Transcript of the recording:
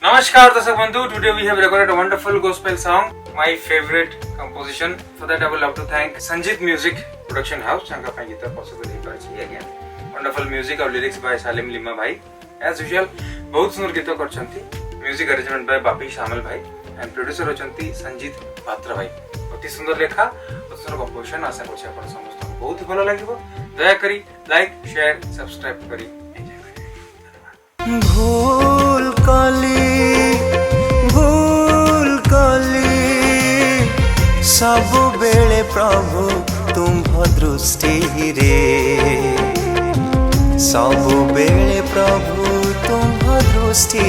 Namaskar Darshan Bandhu. Today we have recorded a wonderful gospel song, my favorite composition. For that I would love to thank Sanjit Music Production House. Changa pai gita possible hi parichi again. Wonderful music और lyrics by Salim Lima भाई. As usual बहुत सुंदर गीत करछंती. Music arrangement by Bapi शामल भाई and producer होचंती Sanjeet पात्र भाई. अति सुंदर लेखा अति सुंदर कंपोजिशन आशा करछि आपण समस्त बहुत भलो लागिवो. दया करी लाइक शेयर सब्सक्राइब करी भूल कली सब बेले प्रभु तुम दृष्टि रे सब बेले प्रभु तुम दृष्टि